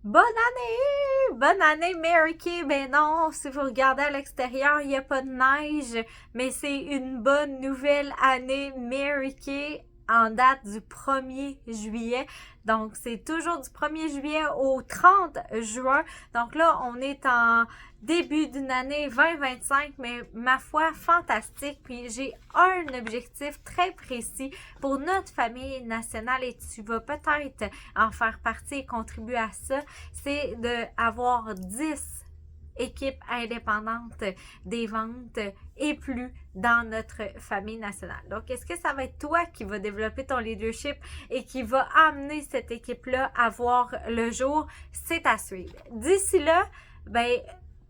Bonne année! Bonne année, Mary Kay! Ben non, si vous regardez à l'extérieur, il n'y a pas de neige, mais c'est une bonne nouvelle année, Mary Kay, en date du 1er juillet. Donc, c'est toujours du 1er juillet au 30 juin. Donc là, on est en début d'une année 2025, mais ma foi, fantastique. Puis j'ai un objectif très précis pour notre famille nationale et tu vas peut-être en faire partie et contribuer à ça, c'est d'avoir 10 équipes indépendantes des ventes et plus dans notre famille nationale. Donc, est-ce que ça va être toi qui va développer ton leadership et qui va amener cette équipe-là à voir le jour? C'est à suivre. D'ici là, ben,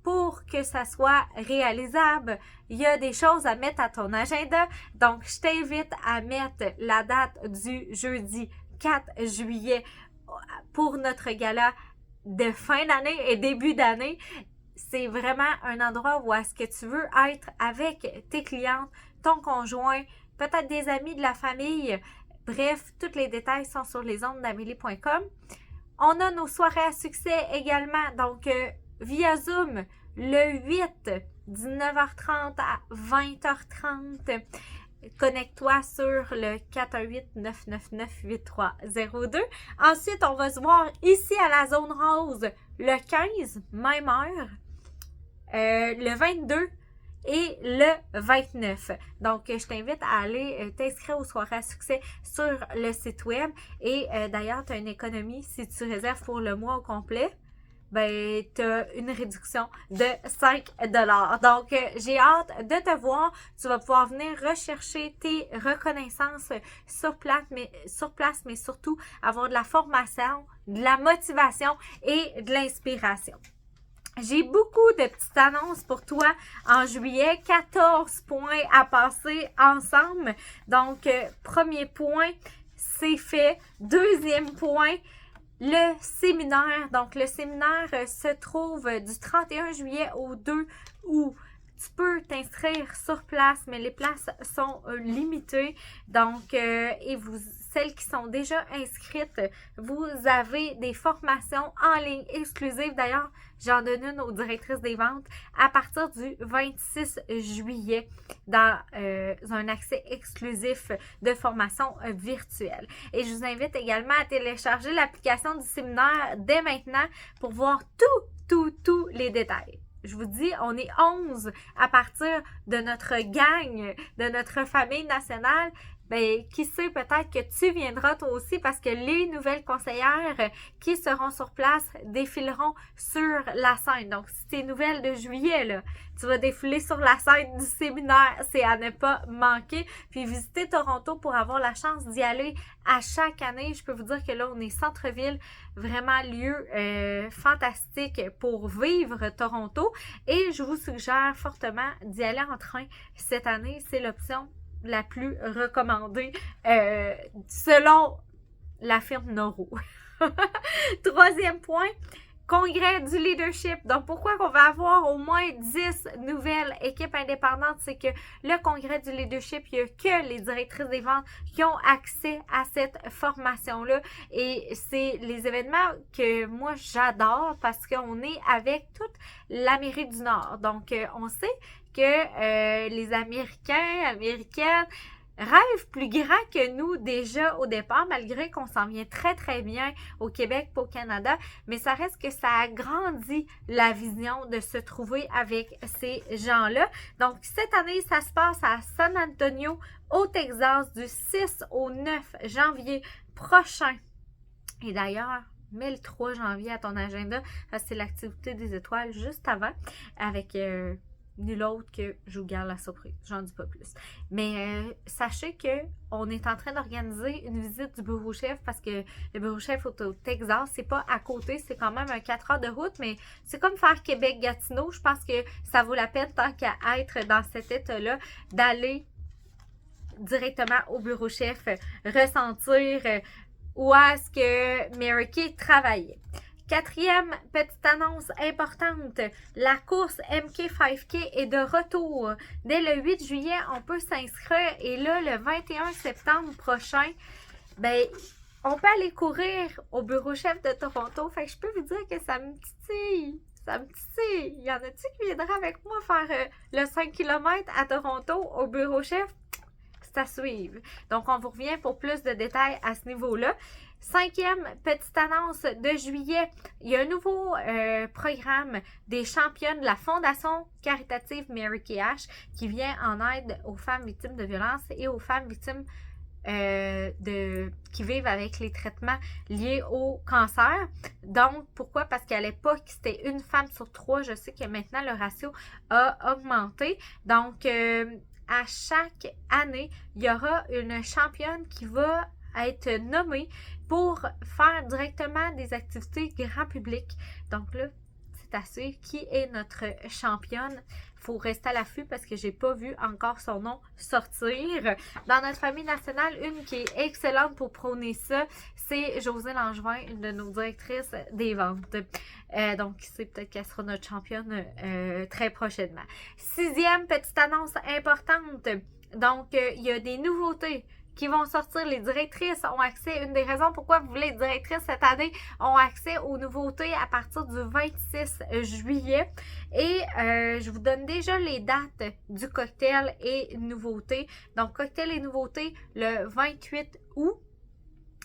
pour que ça soit réalisable, il y a des choses à mettre à ton agenda. Donc, je t'invite à mettre la date du jeudi 4 juillet pour notre gala de fin d'année et début d'année. C'est vraiment un endroit où est-ce que tu veux être avec tes clientes, ton conjoint, peut-être des amis de la famille. Bref, tous les détails sont sur lesondesamélie.com. On a nos soirées à succès également, donc via Zoom, le 8, 19h30 à 20h30. Connecte-toi sur le 418-999-8302. Ensuite, on va se voir ici à la zone rose le 15, même heure, le 22 et le 29. Donc, je t'invite à aller t'inscrire aux soirées à succès sur le site web. Et d'ailleurs, tu as une économie si tu réserves pour le mois au complet. Ben, tu as une réduction de 5 $. Donc, j'ai hâte de te voir. Tu vas pouvoir venir rechercher tes reconnaissances sur place, mais surtout avoir de la formation, de la motivation et de l'inspiration. J'ai beaucoup de petites annonces pour toi en juillet. 14 points à passer ensemble. Donc, premier point, c'est fait. Deuxième point, le séminaire. Donc, le séminaire se trouve du 31 juillet au 2 août. Tu peux t'inscrire sur place, mais les places sont limitées. Donc, et celles qui sont déjà inscrites, vous avez des formations en ligne exclusives. D'ailleurs, j'en donne une aux directrices des ventes à partir du 26 juillet dans un accès exclusif de formation virtuelle. Et je vous invite également à télécharger l'application du séminaire dès maintenant pour voir tous les détails. Je vous dis, on est 11 à partir de notre gang, de notre famille nationale. Ben, qui sait, peut-être que tu viendras toi aussi parce que les nouvelles conseillères qui seront sur place défileront sur la scène. Donc, si t'es nouvelle de juillet, là, tu vas défiler sur la scène du séminaire. C'est à ne pas manquer. Puis, visiter Toronto pour avoir la chance d'y aller à chaque année. Je peux vous dire que là, on est centre-ville, vraiment lieu fantastique pour vivre Toronto. Et je vous suggère fortement d'y aller en train cette année. C'est l'option la plus recommandée selon la firme Noro. Troisième point, congrès du leadership. Donc, pourquoi qu'on va avoir au moins 10 nouvelles équipes indépendantes? C'est que le congrès du leadership, il n'y a que les directrices des ventes qui ont accès à cette formation-là. Et c'est les événements que moi, j'adore parce qu'on est avec toute l'Amérique du Nord. Donc, on sait que les Américaines rêvent plus grand que nous déjà au départ, malgré qu'on s'en vient très bien au Québec, au Canada, mais ça reste que ça agrandit la vision de se trouver avec ces gens-là. Donc, cette année, ça se passe à San Antonio, au Texas, du 6 au 9 janvier prochain. Et d'ailleurs, mets le 3 janvier à ton agenda, parce que c'est l'activité des étoiles juste avant, avec nul autre que je vous garde la surprise. J'en dis pas plus. Mais sachez que on est en train d'organiser une visite du bureau-chef parce que le bureau-chef est au Texas. C'est pas à côté, c'est quand même un 4 heures de route, mais c'est comme faire Québec-Gatineau. Je pense que ça vaut la peine, tant qu'à être dans cet état-là, d'aller directement au bureau-chef, ressentir où est-ce que Mary Kay travaillait. Quatrième petite annonce importante, la course MK5K est de retour. Dès le 8 juillet, on peut s'inscrire et là, le 21 septembre prochain, ben, on peut aller courir au bureau chef de Toronto. Fait que je peux vous dire que ça me titille. Ça me titille. Y en a-tu qui viendra avec moi faire le 5 km à Toronto au bureau chef? C'est à suivre. Donc, on vous revient pour plus de détails à ce niveau-là. 5e petite annonce de juillet, il y a un nouveau programme des championnes de la Fondation caritative Mary Kay Ash qui vient en aide aux femmes victimes de violences et aux femmes victimes qui vivent avec les traitements liés au cancer. Donc, pourquoi? Parce qu'à l'époque, c'était une femme sur 3. Je sais que maintenant, le ratio a augmenté. Donc, à chaque année, il y aura une championne qui va être nommée pour faire directement des activités grand public. Donc là, c'est assez. Qui est notre championne? Il faut rester à l'affût parce que j'ai pas vu encore son nom sortir. Dans notre famille nationale, une qui est excellente pour prôner ça, c'est Josée Langevin, une de nos directrices des ventes. Donc, c'est peut-être qu'elle sera notre championne très prochainement. 6e petite annonce importante. Donc, il y a des nouveautés qui vont sortir. Les directrices ont accès, une des raisons pourquoi vous voulez être directrice cette année, ont accès aux nouveautés à partir du 26 juillet. Et je vous donne déjà les dates du cocktail et nouveautés. Donc, cocktail et nouveautés le 28 août.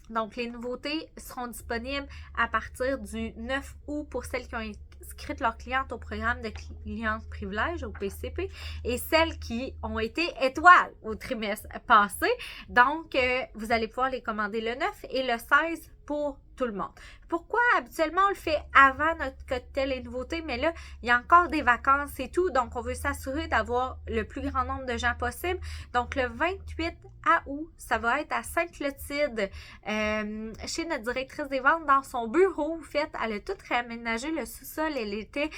Donc, les nouveautés seront disponibles à partir du 9 août pour celles qui ont inscrit leurs clientes au programme de clientes privilèges, au PCP, et celles qui ont été étoiles au trimestre passé. Donc, vous allez pouvoir les commander le 9 et le 16 pour tout le monde. Pourquoi habituellement on le fait avant notre cocktail et nouveautés, mais là, il y a encore des vacances et tout, donc on veut s'assurer d'avoir le plus grand nombre de gens possible. Donc, le 28 août, ça va être à Sainte-Clotilde, chez notre directrice des ventes, dans son bureau. En fait, elle a tout réaménagé, le sous-sol, elle était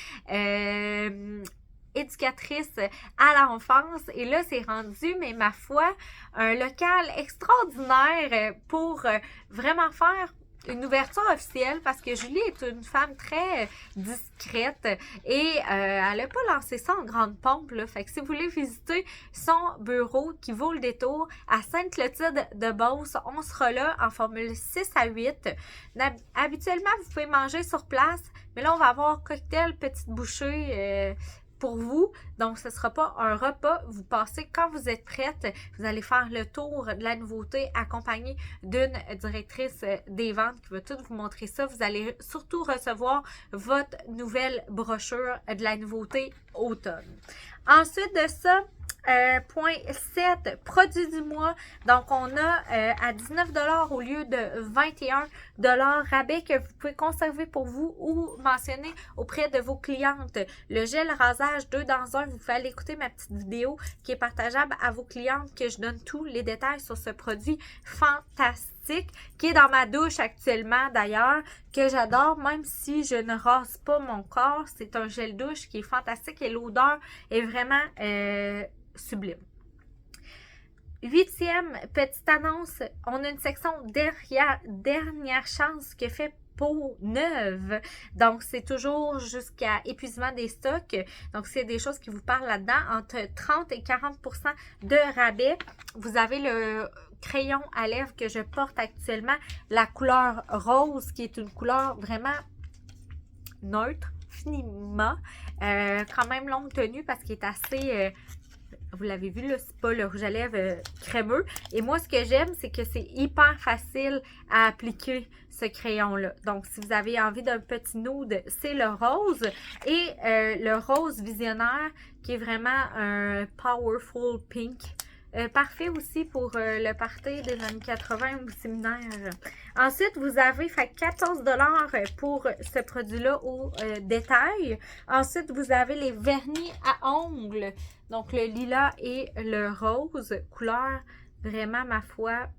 éducatrice à l'enfance et là c'est rendu, mais ma foi, un local extraordinaire pour vraiment faire une ouverture officielle parce que Julie est une femme très discrète et elle n'a pas lancé ça en grande pompe là. Fait que si vous voulez visiter son bureau qui vaut le détour à Sainte-Clotilde de Beauce, on sera là en formule 6 à 8. Habituellement, vous pouvez manger sur place, mais là on va avoir cocktail, petite bouchée pour vous. Donc, ce ne sera pas un repas. Vous passez quand vous êtes prête. Vous allez faire le tour de la nouveauté accompagnée d'une directrice des ventes qui va tout vous montrer ça. Vous allez surtout recevoir votre nouvelle brochure de la nouveauté automne. Ensuite de ça, point 7, produit du mois. Donc, on a à 19 $ au lieu de 21 $ rabais que vous pouvez conserver pour vous ou mentionner auprès de vos clientes. Le gel rasage 2 dans 1, vous pouvez aller écouter ma petite vidéo qui est partageable à vos clientes, que je donne tous les détails sur ce produit fantastique qui est dans ma douche actuellement d'ailleurs, que j'adore même si je ne rase pas mon corps. C'est un gel douche qui est fantastique et l'odeur est vraiment sublime. 8e petite annonce, on a une section dernière chance qui est fait peau neuve. Donc, c'est toujours jusqu'à épuisement des stocks. Donc, c'est des choses qui vous parlent là-dedans. Entre 30 et 40% de rabais. Vous avez le crayon à lèvres que je porte actuellement, la couleur rose, qui est une couleur vraiment neutre, finiment. Quand même longue tenue parce qu'il est assez... vous l'avez vu, là, c'est pas le rouge à lèvres crémeux. Et moi, ce que j'aime, c'est que c'est hyper facile à appliquer, ce crayon-là. Donc, si vous avez envie d'un petit nude, c'est le rose. Et le rose visionnaire, qui est vraiment un powerful pink. Parfait aussi pour le party des années 80 au séminaire. Ensuite, vous avez fait 14 $ pour ce produit-là au détail. Ensuite, vous avez les vernis à ongles. Donc, le lilas et le rose. Couleur vraiment, ma foi,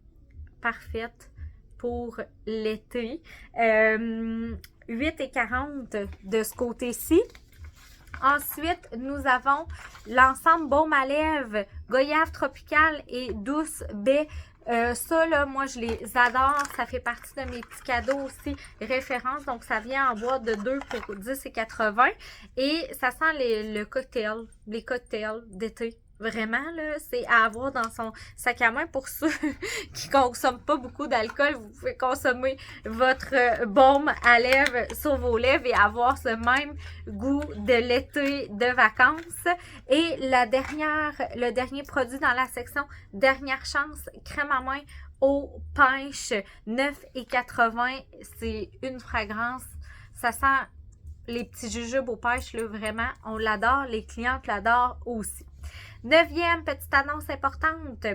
parfaite pour l'été. 8,40 de ce côté-ci. Ensuite, nous avons l'ensemble baume à lèvres, goyave tropicale et douce baie. Ça, là, moi, je les adore. Ça fait partie de mes petits cadeaux aussi, référence. Donc, ça vient en boîte de 2 pour 10,80. Et ça sent le cocktail, les cocktails d'été. Vraiment, là, c'est à avoir dans son sac à main. Pour ceux qui consomment pas beaucoup d'alcool, vous pouvez consommer votre baume à lèvres sur vos lèvres et avoir ce même goût de l'été de vacances. Et le dernier produit dans la section dernière chance, crème à main aux pêches, 9,80. C'est une fragrance. Ça sent les petits jujubes aux pêches, là, vraiment. On l'adore. Les clientes l'adorent aussi. 9e petite annonce importante,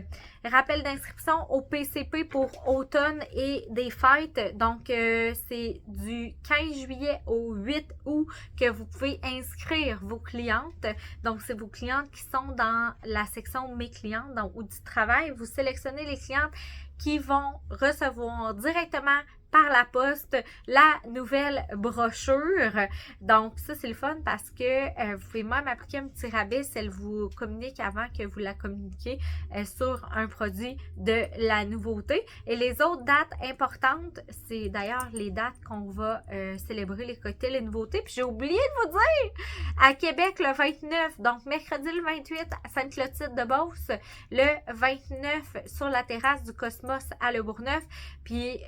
rappel d'inscription au PCP pour automne et des fêtes. Donc, c'est du 15 juillet au 8 août que vous pouvez inscrire vos clientes. Donc, c'est vos clientes qui sont dans la section Mes clientes, donc, ou du travail. Vous sélectionnez les clientes qui vont recevoir directement par la poste la nouvelle brochure. Donc, ça, c'est le fun parce que vous pouvez même appliquer un petit rabais si elle vous communique avant que vous la communiquiez sur un produit de la nouveauté. Et les autres dates importantes, c'est d'ailleurs les dates qu'on va célébrer les cocktails et nouveautés. Puis j'ai oublié de vous dire, à Québec, le 29, donc mercredi le 28 à Sainte-Clotilde-de-Beauce, le 29 sur la terrasse du Cosmos à Le Bourgneuf. Puis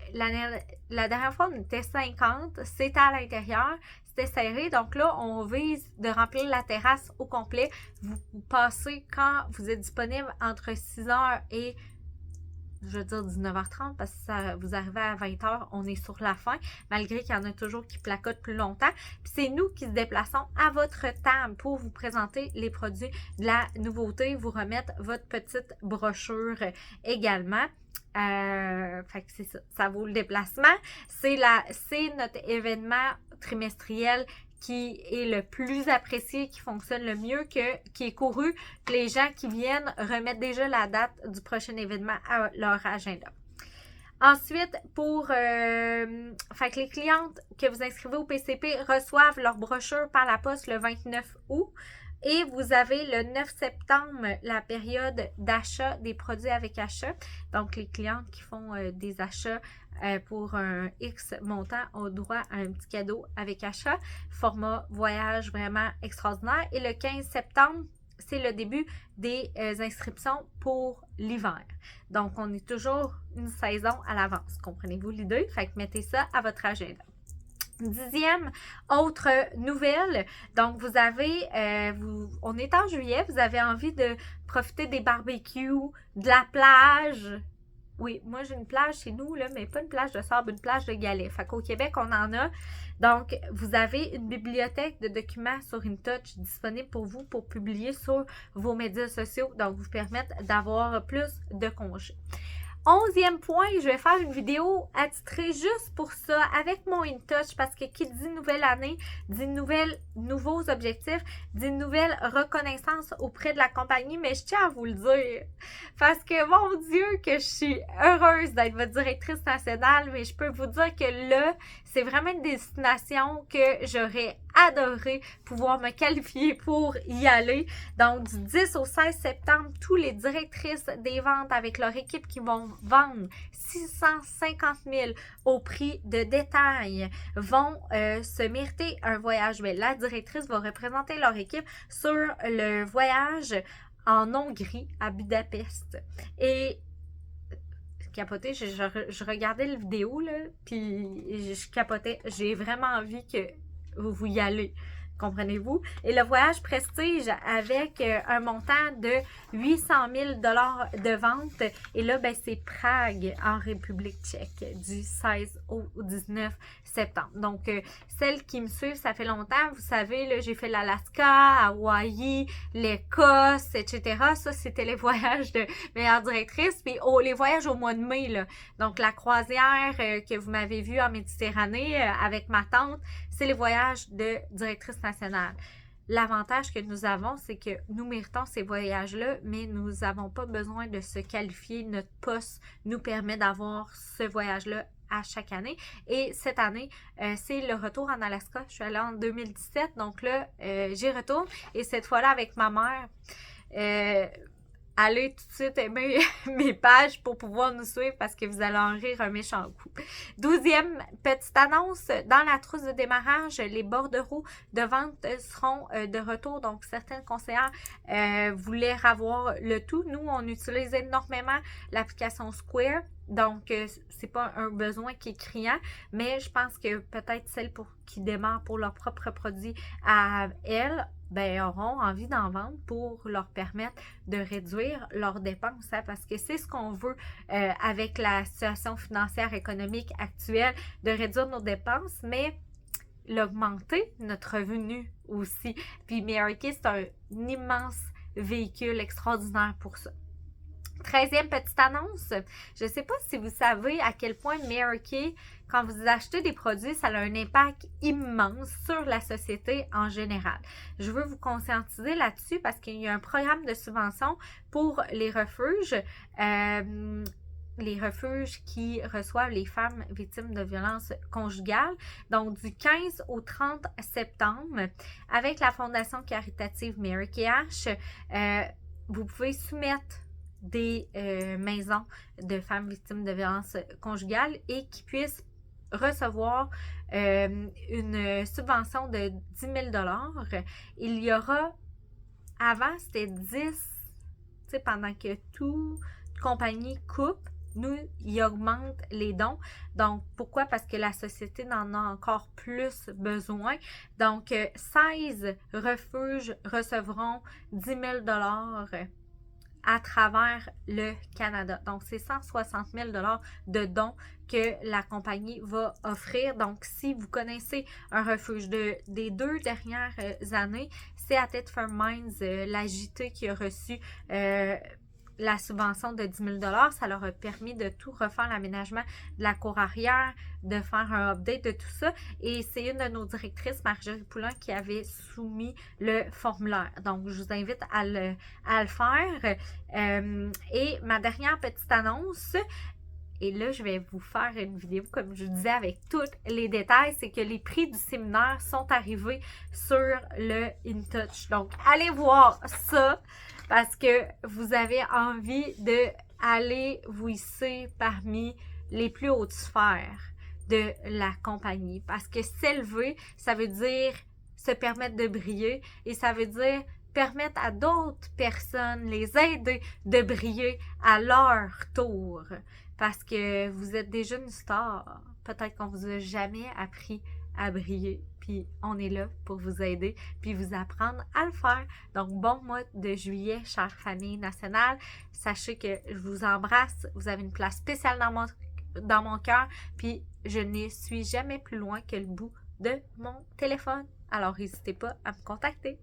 la dernière fois, on était 50, c'était à l'intérieur, c'était serré. Donc là, on vise de remplir la terrasse au complet. Vous passez quand vous êtes disponible entre 6h et, je veux dire 19h30, parce que ça, vous arrivez à 20h, on est sur la fin, malgré qu'il y en a toujours qui placotent plus longtemps. Puis c'est nous qui se déplaçons à votre table pour vous présenter les produits de la nouveauté, vous remettre votre petite brochure également. Fait que c'est ça, ça vaut le déplacement. C'est notre événement trimestriel qui est le plus apprécié, qui fonctionne le mieux, qui est couru, que les gens qui viennent remettent déjà la date du prochain événement à leur agenda. Ensuite, fait que les clientes que vous inscrivez au PCP reçoivent leur brochure par la poste le 29 août. Et vous avez le 9 septembre, la période d'achat des produits avec achat. Donc, les clientes qui font des achats pour un X montant ont droit à un petit cadeau avec achat. Format voyage vraiment extraordinaire. Et le 15 septembre, c'est le début des inscriptions pour l'hiver. Donc, on est toujours une saison à l'avance. Comprenez-vous l'idée? Fait que mettez ça à votre agenda. 10e autre nouvelle, donc vous avez, on est en juillet, vous avez envie de profiter des barbecues, de la plage. Oui, moi j'ai une plage chez nous, là, mais pas une plage de sable, une plage de galets. Fait qu'au Québec, on en a. Donc, vous avez une bibliothèque de documents sur InTouch disponible pour vous pour publier sur vos médias sociaux, donc vous permettre d'avoir plus de congés. 11e point, je vais faire une vidéo attitrée juste pour ça avec mon InTouch parce que qui dit nouvelle année, dit nouveaux objectifs, dit nouvelle reconnaissance auprès de la compagnie, mais je tiens à vous le dire parce que mon Dieu que je suis heureuse d'être votre directrice nationale, mais je peux vous dire que là, c'est vraiment une destination que j'aurais adoré pouvoir me qualifier pour y aller. Donc, du 10 au 16 septembre, tous les directrices des ventes avec leur équipe qui vont vendre 650 000 au prix de détail vont se mériter un voyage. Mais la directrice va représenter leur équipe sur le voyage en Hongrie, à Budapest. Et capoté, je regardais la vidéo, là, puis je capotais. J'ai vraiment envie que vous y allez. Comprenez-vous? Et le voyage prestige avec un montant de 800 000 $ de vente. Et là, ben, c'est Prague en République tchèque du 16 au 19 septembre. Donc, celles qui me suivent, ça fait longtemps. Vous savez, là, j'ai fait l'Alaska, Hawaï, l'Écosse, etc. Ça, c'était les voyages de meilleure directrice. Puis les voyages au mois de mai, là. Donc, la croisière que vous m'avez vue en Méditerranée avec ma tante, c'est les voyages de directrice nationale. L'avantage que nous avons, c'est que nous méritons ces voyages-là, mais nous n'avons pas besoin de se qualifier. Notre poste nous permet d'avoir ce voyage-là à chaque année. Et cette année, c'est le retour en Alaska. Je suis allée en 2017, donc là, j'y retourne. Et cette fois-là, avec ma mère, allez tout de suite aimer mes pages pour pouvoir nous suivre parce que vous allez en rire un méchant coup. 12e petite annonce, dans la trousse de démarrage, les bordereaux de vente seront de retour. Donc, certaines conseillères voulaient avoir le tout. Nous, on utilise énormément l'application Square. Donc, c'est pas un besoin qui est criant, mais je pense que peut-être celles qui démarrent pour leurs propres produits à elles, ben, auront envie d'en vendre pour leur permettre de réduire leurs dépenses, hein, parce que c'est ce qu'on veut avec la situation financière économique actuelle, de réduire nos dépenses, mais l'augmenter notre revenu aussi. Puis Mary Kay, c'est un immense véhicule extraordinaire pour ça. 13e petite annonce, je ne sais pas si vous savez à quel point Mary Kay, quand vous achetez des produits, ça a un impact immense sur la société en général. Je veux vous conscientiser là-dessus parce qu'il y a un programme de subvention pour les refuges qui reçoivent les femmes victimes de violences conjugales. Donc, du 15 au 30 septembre, avec la Fondation caritative Mary Kay Ash, vous pouvez soumettre des maisons de femmes victimes de violences conjugales et qui puissent recevoir une subvention de 10 000 $. Il y aura, avant c'était 10, tu sais, pendant que toute compagnie coupe, nous, il augmente les dons. Donc, pourquoi? Parce que la société en a encore plus besoin. Donc, 16 refuges recevront 10 000 $ à travers le Canada. Donc, c'est 160 000 $ de dons que la compagnie va offrir. Donc, si vous connaissez un refuge des 2 dernières années, c'est à Tit for Minds, la JT qui a reçu la subvention de 10 000 $. Ça leur a permis de tout refaire, l'aménagement de la cour arrière, de faire un update de tout ça. Et c'est une de nos directrices, Marjorie Poulin, qui avait soumis le formulaire. Donc, je vous invite à le faire. Et ma dernière petite annonce, et là, je vais vous faire une vidéo, comme je vous disais, avec tous les détails, c'est que les prix du séminaire sont arrivés sur le InTouch. Donc, allez voir ça parce que vous avez envie d'aller vous hisser parmi les plus hautes sphères de la compagnie. Parce que s'élever, ça veut dire se permettre de briller et ça veut dire permettre à d'autres personnes, les aider de briller à leur tour. Parce que vous êtes déjà une star. Peut-être qu'on vous a jamais appris à briller. Puis on est là pour vous aider, puis vous apprendre à le faire. Donc, bon mois de juillet, chère famille nationale. Sachez que je vous embrasse. Vous avez une place spéciale dans mon cœur. Puis je ne suis jamais plus loin que le bout de mon téléphone. Alors, n'hésitez pas à me contacter.